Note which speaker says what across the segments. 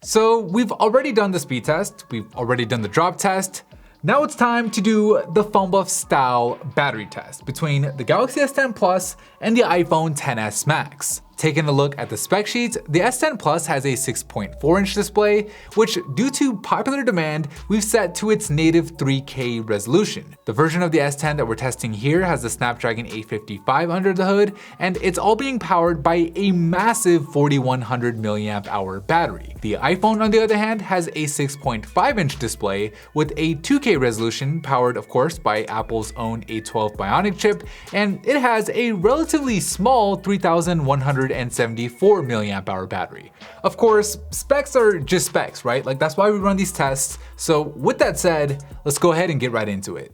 Speaker 1: So we've already done the speed test, we've already done the drop test. Now it's time to do the PhoneBuff style battery test between the Galaxy S10 Plus and the iPhone XS Max. Taking a look at the spec sheet, the S10 Plus has a 6.4-inch display, which due to popular demand, we've set to its native 3K resolution. The version of the S10 that we're testing here has the Snapdragon 855 under the hood, and it's all being powered by a massive 4100 mAh battery. The iPhone, on the other hand, has a 6.5-inch display with a 2K resolution, powered of course by Apple's own A12 Bionic chip, and it has a relatively small 3174 mAh battery. Of course, specs are just specs, right? Like, that's why we run these tests. So with that said, let's go ahead and get right into it.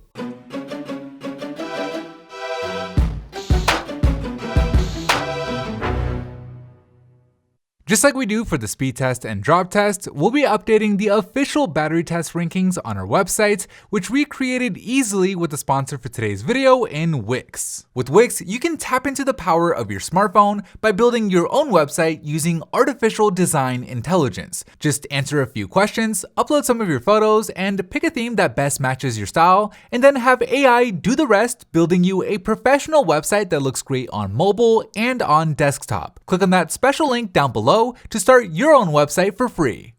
Speaker 1: Just like we do for the speed test and drop test, we'll be updating the official battery test rankings on our website, which we created easily with the sponsor for today's video in Wix. With Wix, you can tap into the power of your smartphone by building your own website using artificial design intelligence. Just answer a few questions, upload some of your photos, and pick a theme that best matches your style, and then have AI do the rest, building you a professional website that looks great on mobile and on desktop. Click on that special link down below to start your own website for free.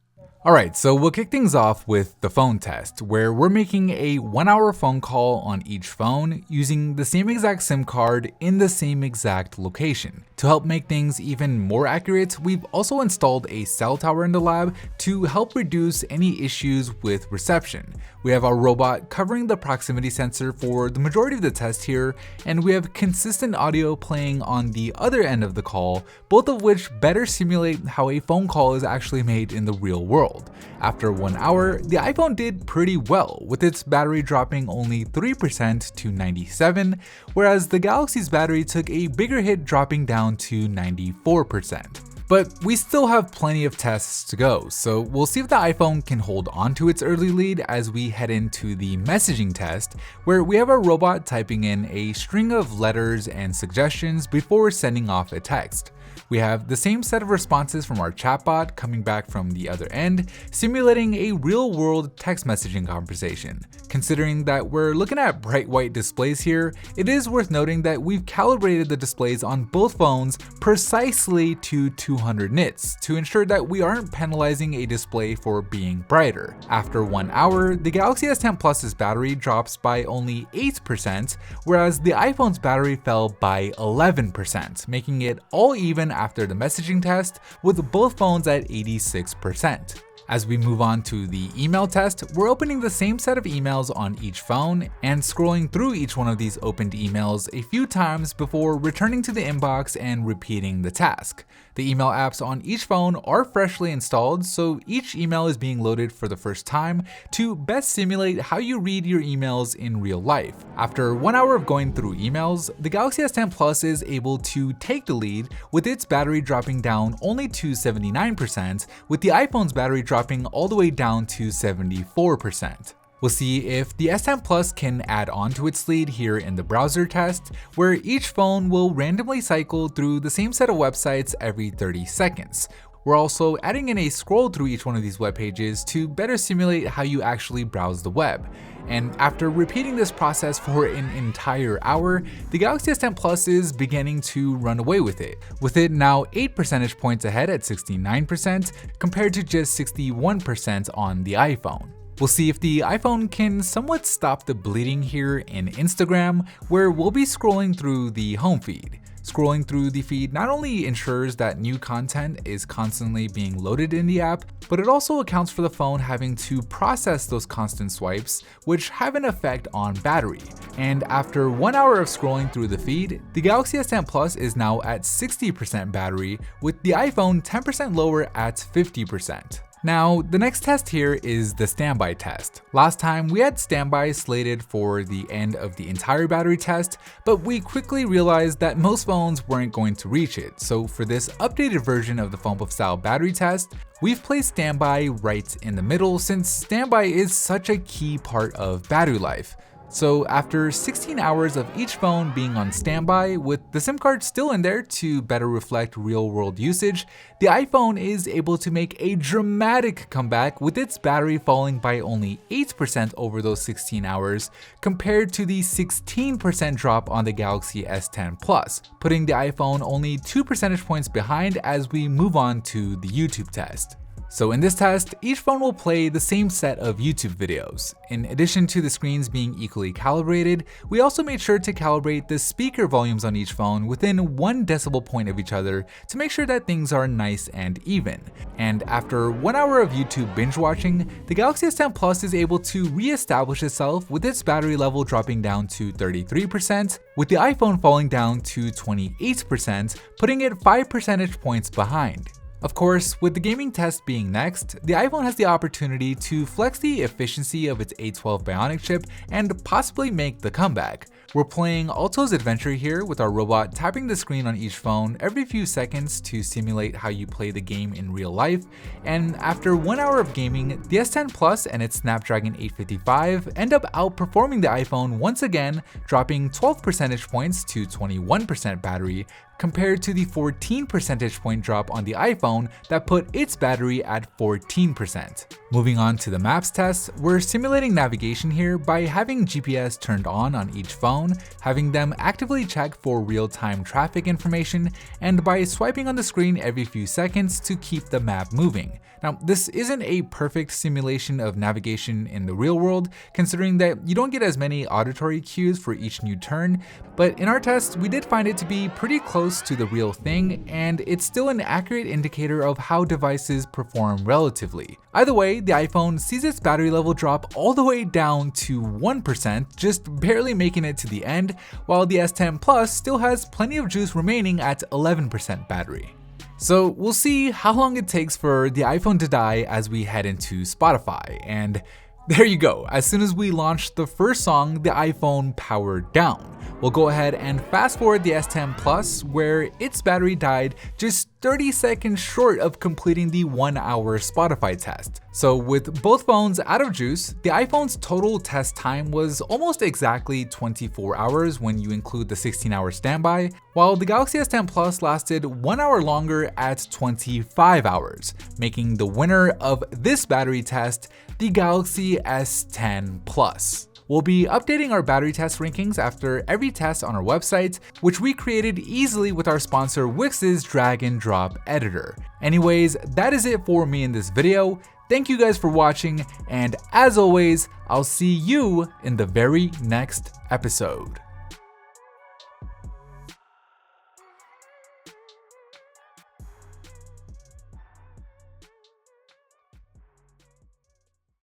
Speaker 1: Alright, so we'll kick things off with the phone test, where we're making a 1-hour phone call on each phone using the same exact SIM card in the same exact location. To help make things even more accurate, we've also installed a cell tower in the lab to help reduce any issues with reception. We have our robot covering the proximity sensor for the majority of the test here, and we have consistent audio playing on the other end of the call, both of which better simulate how a phone call is actually made in the real world. After 1 hour, the iPhone did pretty well, with its battery dropping only 3% to 97%, whereas the Galaxy's battery took a bigger hit, dropping down to 94%. But we still have plenty of tests to go, so we'll see if the iPhone can hold on to its early lead as we head into the messaging test, where we have our robot typing in a string of letters and suggestions before sending off a text. We have the same set of responses from our chatbot coming back from the other end, simulating a real-world text messaging conversation. Considering that we're looking at bright white displays here, it is worth noting that we've calibrated the displays on both phones precisely to 200 nits to ensure that we aren't penalizing a display for being brighter. After 1 hour, the Galaxy S10 Plus's battery drops by only 8%, whereas the iPhone's battery fell by 11%, making it all even after the messaging test, with both phones at 86%. As we move on to the email test, we're opening the same set of emails on each phone and scrolling through each one of these opened emails a few times before returning to the inbox and repeating the task. The email apps on each phone are freshly installed, so each email is being loaded for the first time to best simulate how you read your emails in real life. After 1 hour of going through emails, the Galaxy S10 Plus is able to take the lead, with its battery dropping down only to 79%, with the iPhone's battery dropping all the way down to 74%. We'll see if the S10 Plus can add on to its lead here in the browser test, where each phone will randomly cycle through the same set of websites every 30 seconds. We're also adding in a scroll through each one of these web pages to better simulate how you actually browse the web. And after repeating this process for an entire hour, the Galaxy S10 Plus is beginning to run away with it now 8 percentage points ahead at 69% compared to just 61% on the iPhone. We'll see if the iPhone can somewhat stop the bleeding here in Instagram, where we'll be scrolling through the home feed. Scrolling through the feed not only ensures that new content is constantly being loaded in the app, but it also accounts for the phone having to process those constant swipes, which have an effect on battery. And after 1 hour of scrolling through the feed, the Galaxy S10 Plus is now at 60% battery, with the iPhone 10% lower at 50%. Now, the next test here is the standby test. Last time we had standby slated for the end of the entire battery test, but we quickly realized that most phones weren't going to reach it. So for this updated version of the PhoneBuff style battery test, we've placed standby right in the middle, since standby is such a key part of battery life. So after 16 hours of each phone being on standby, with the SIM card still in there to better reflect real-world usage, the iPhone is able to make a dramatic comeback with its battery falling by only 8% over those 16 hours, compared to the 16% drop on the Galaxy S10 Plus, putting the iPhone only 2 percentage points behind as we move on to the YouTube test. So in this test, each phone will play the same set of YouTube videos. In addition to the screens being equally calibrated, we also made sure to calibrate the speaker volumes on each phone within 1 decibel point of each other to make sure that things are nice and even. And after 1 hour of YouTube binge watching, the Galaxy S10 Plus is able to re-establish itself with its battery level dropping down to 33%, with the iPhone falling down to 28%, putting it 5 percentage points behind. Of course, with the gaming test being next, the iPhone has the opportunity to flex the efficiency of its A12 Bionic chip and possibly make the comeback. We're playing Alto's Adventure here with our robot tapping the screen on each phone every few seconds to simulate how you play the game in real life, and after 1 hour of gaming, the S10 Plus and its Snapdragon 855 end up outperforming the iPhone once again, dropping 12 percentage points to 21% battery, compared to the 14 percentage point drop on the iPhone that put its battery at 14%. Moving on to the maps test, we're simulating navigation here by having GPS turned on each phone, having them actively check for real-time traffic information, and by swiping on the screen every few seconds to keep the map moving. Now, this isn't a perfect simulation of navigation in the real world, considering that you don't get as many auditory cues for each new turn, but in our test, we did find it to be pretty close to the real thing, and it's still an accurate indicator of how devices perform relatively. Either way, the iPhone sees its battery level drop all the way down to 1%, just barely making it to the end, while the S10 Plus still has plenty of juice remaining at 11% battery. So we'll see how long it takes for the iPhone to die as we head into Spotify, and there you go. As soon as we launched the first song, the iPhone powered down. We'll go ahead and fast forward the S10 Plus, where its battery died just 30 seconds short of completing the 1 hour Spotify test. So with both phones out of juice, the iPhone's total test time was almost exactly 24 hours when you include the 16-hour standby, while the Galaxy S10 Plus lasted 1 hour longer at 25 hours, making the winner of this battery test the Galaxy S10 Plus. We'll be updating our battery test rankings after every test on our website, which we created easily with our sponsor Wix's drag and drop editor. Anyways, that is it for me in this video. Thank you guys for watching, and as always, I'll see you in the very next episode.